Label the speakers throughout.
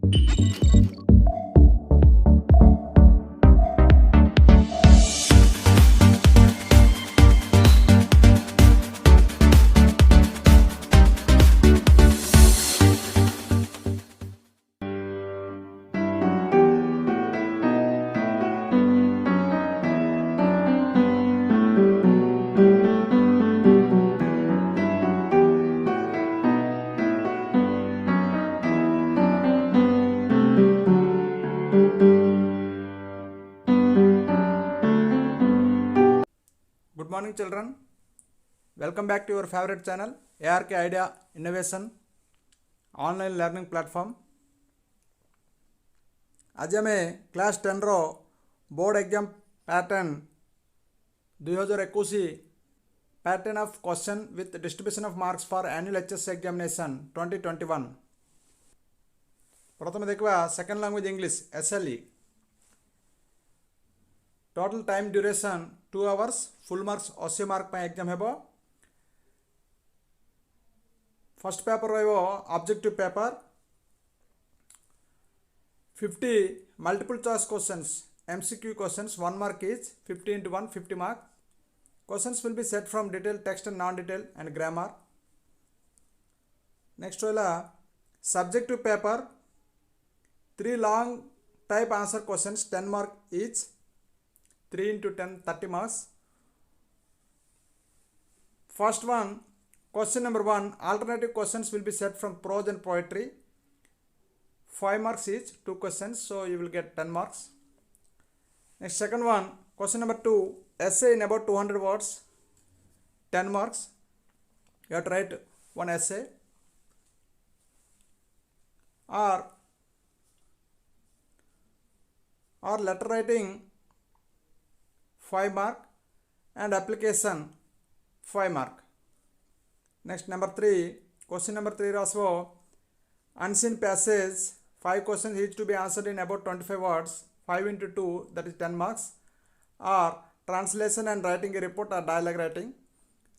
Speaker 1: Good morning children, welcome back to your favorite channel ARK Idea Innovation online learning platform. आज आम class 10 रो board exam pattern 2021 pattern of question with distribution of marks for annual HSC examination 2021 प्रथम देखा second language English SLE total time duration 2 hours full marks 80 mark exam हेबो। First paper रहिबो objective paper 50 multiple choice questions MCQ questions 1 mark each 50 into 1 50 mark questions will be set from detailed text and non detailed and grammar। next होला subjective paper 3 long type answer questions 10 mark each 3 into 10 30 marks। first one question number 1 alternative questions will be set from prose and poetry 5 marks each 2 questions, so you will get 10 marks। next second one question number 2 essay in about 200 words 10 marks, you have to write one essay। or letter writing 5 mark and application 5 mark। next number 3 question number 3 rasvo unseen passage 5 questions each to be answered in about 25 words 5 into 2 that is 10 marks। or translation and writing a report or dialogue writing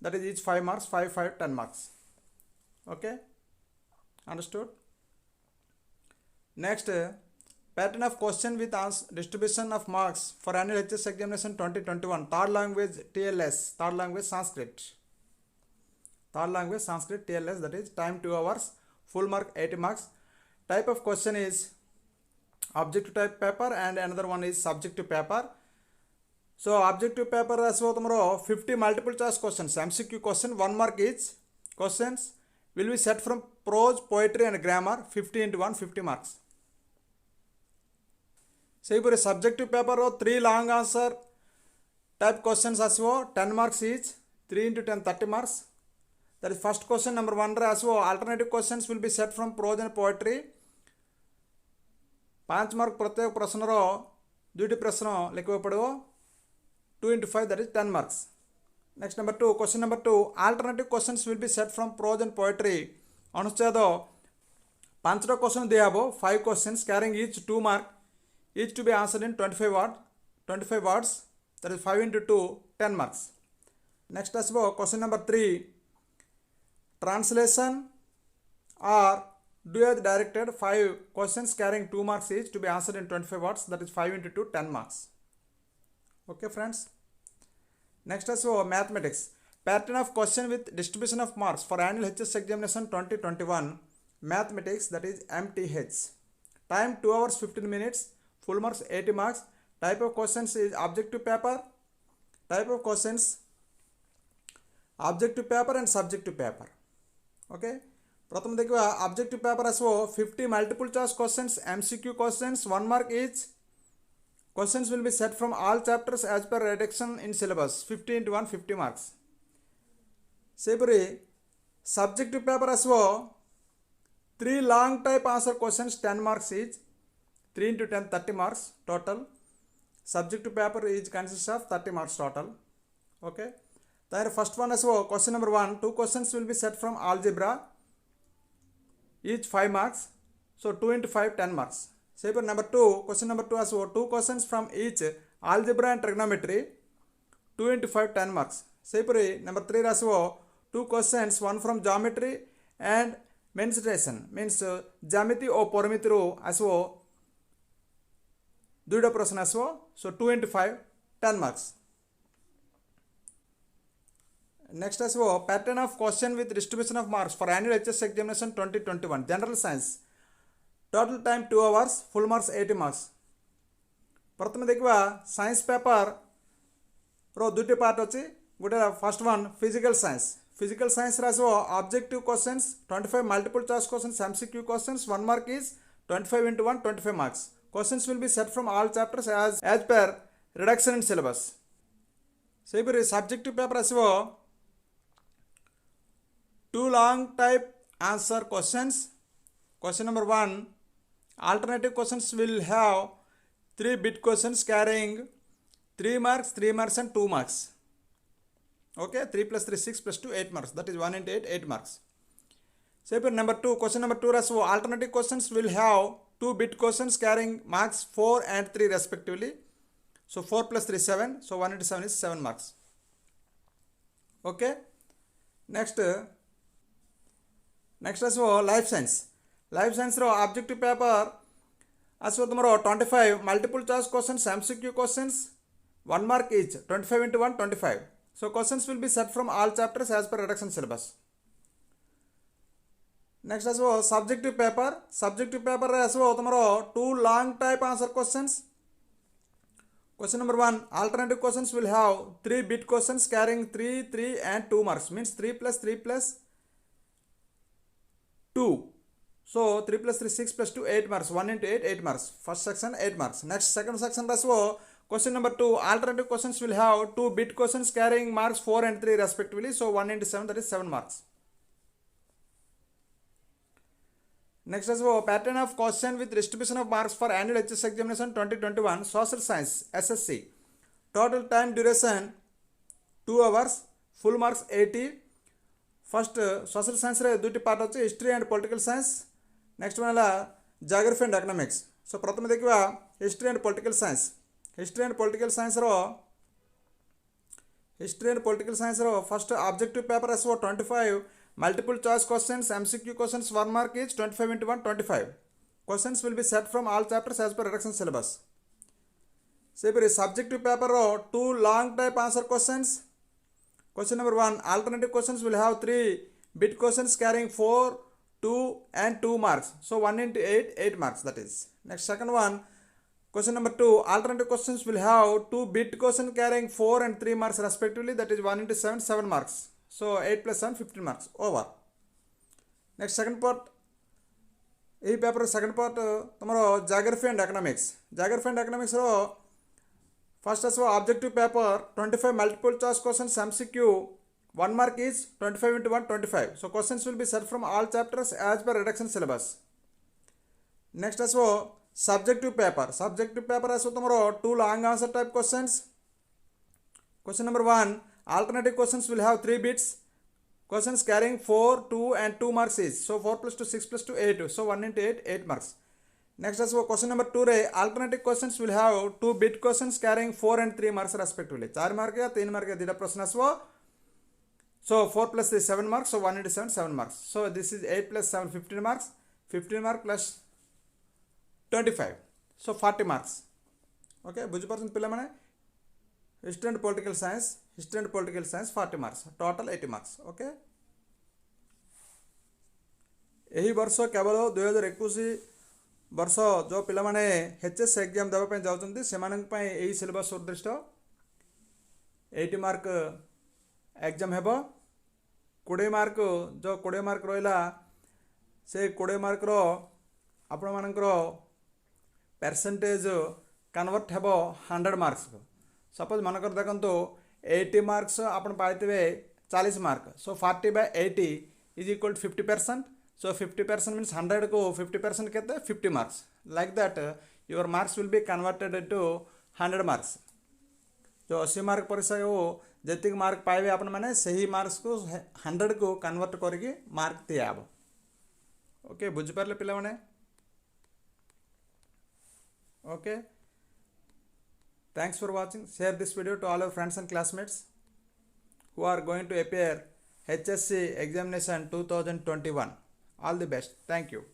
Speaker 1: that is each 5 marks 5 5 10 marks। okay, understood। next pattern of question with distribution of marks for annual HSC examination 2021 third language TLS third language Sanskrit TLS that is time 2 hours full mark 80 marks। type of question is objective type paper and another one is subjective paper। so objective paper as well tomorrow 50 multiple choice questions MCQ question 1 mark each questions will be set from prose poetry and grammar 50 into 1 50 marks। से पूरे subjective paper 3 long answer type questions आसो 10 marks each 3 into 10 30 marks। that is first question number 1 रे आसो alternative questions will be set from prose and poetry 5 mark प्रत्येक प्रश्न रो दुईटी प्रश्न लिखबो पड़ो 2 into 5 that is 10 marks। next number 2 question number 2 alternative questions will be set from prose and poetry अनुच्छेद 5 रो question दियाबो 5 questions carrying each 2 mark each to be answered in 25 words that is 5 into 2 10 marks। next as well question number 3 translation or duet directed 5 questions carrying 2 marks each to be answered in 25 words that is 5 into 2 10 marks। okay friends, next as well mathematics pattern of question with distribution of marks for annual HSC examination 2021 mathematics that is MTH time 2 hours 15 minutes full marks 80 marks। type of questions is objective paper and subjective paper। okay, प्रथम देखिए objective paper आसो 50 multiple choice questions MCQ questions 1 mark each questions will be set from all chapters as per reduction in syllabus 50 into 1 50 marks। से पूरे subjective paper आसो 3 long type answer questions 10 marks each 3 into 10 30 marks total। subjective paper is consists of 30 marks total। okay, then first one as well question number 1 2 questions will be set from algebra each 5 marks so 2 into 5 10 marks। say for number 2 question number 2 as well 2 questions from each algebra and trigonometry 2 into 5 10 marks। say for number 3 as well 2 questions 1 from geometry and mensuration means ଜ୍ୟାମିତି ଓ ପରିମିତିରୁ ଆସିବ ଦୁଇଟା ପ୍ରଶ୍ନ ଆସିବ so 2 into 5 10 marks. Next ଆସିବ pattern of question with distribution of marks for annual HS examination 2021 general science total time 2 hours full marks 80 marks. प्रथम देखा science paper रो दुटी part अच्छी गोटे first one physical science आसो objective questions 25 multiple choice questions MCQ questions 1 mark is 25 into 1 25 marks. Questions will be set from all chapters as per reduction in syllabus. से पर subjective paper आसो 2 long type answer questions. Question number 1 alternative questions will have 3 bit questions carrying 3 marks and 2 marks. Okay, 3 plus 3 6 plus 2 8 marks, that is 1 into 8 marks. Say for number 2 question number 2 so alternative questions will have 2 bit questions carrying marks 4 and 3 respectively. So 4 plus 3 7, so 1 into 7 is 7 marks. Okay, next as life science ro objective paper as तुम 25 multiple choice questions MCQ questions 1 mark each 25 into 1 25. So questions will be set from all chapters as per reduction syllabus. Next as subjective paper as तुम 2 long type answer questions. Question number 1 alternative questions will have 3 bit questions carrying 3 and 2 marks means 3 plus 2. So 3 plus 3 6 plus 2 8 marks 1 into 8 marks. First section 8 marks. Next second section question number 2 alternative questions will have 2 bit questions carrying marks 4 and 3 respectively. So 1 into 7 that is 7 marks. Next as pattern of question with distribution of marks for annual HS examination 2021 social science SSC. Total time duration 2 hours full marks 80. First social science रे दुटी part अच्छे history and political science. Next one है geography and economics. So प्रथम देखा history and political science रो first objective paper आसो 25 multiple choice questions MCQ questions 1 mark each 25 into 1 25. Questions will be set from all chapters as per reduction syllabus. से पर subjective paper row 2 long type answer questions. Question number 1 alternative questions will have 3 bit questions carrying 4 2 and 2 marks. So 1 into 8 marks, that is. Next second one question number 2 alternative questions will have 2 bit questions carrying 4 and 3 marks respectively, that is 1 into 7 marks. So 8 plus 7 15 marks over. Next second part यही paper second part तुम्हारा geography and economics रो first as objective paper 25 multiple choice questions MCQ 1 mark each 25 into 1 25. So questions will be set from all chapters as per reduction syllabus. Next as subjective paper as tomorrow 2 long answer type questions. Question number 1 alternative questions will have 3 bits questions carrying 4 2 and 2 marks each. So 4 plus 2 6 plus 2 8, so 1 into 8 marks. Next as question number 2 रे alternative questions will have 2 bit questions carrying 4 and 3 marks respectively. 4 mark या 3 mark या दीटा प्रश्न आसो. So 4 plus 3 7 marks, so 1 into 7 marks. So this is 8 plus 7 15 marks, 15 mark plus 25, so 40 marks. Okay, बुझी percent पिला माने history and political science 40 marks, total 80 marks. Okay, यही वर्ष केवल 2021 वर्ष जो पिला माने एचएस एग्जाम देवा पे जाउछन्ती सेमानन पय एही सिलेबस उद्दिष्ट 80 मार्क एग्जाम हेबो. 20 मार्क जो 20 मार्क रहिला से 20 मार्क रो आपण मानकर परसेंटेज कन्वर्ट हेबो 100 मार्क्स. सपोज मानकर देखंतो 80 मार्क्स आपण पाइतबे 40 mark, so 40 by 80 is equal to 50%. So 50% means 100 को 50% कहते हैं 50 marks. Like that your marks will be converted into 100 marks. जो 80 मार्क परीक्षा हो जतिक मार्क पाइबे आपण माने सही मार्क्स को 100 को कन्वर्ट करके मार्क दिया आबो. ओके, बुझ पारले पिला माने. Okay, thanks for watching. Share this video to all your friends and classmates who are going to appear HSC examination 2021. All the best. Thank you.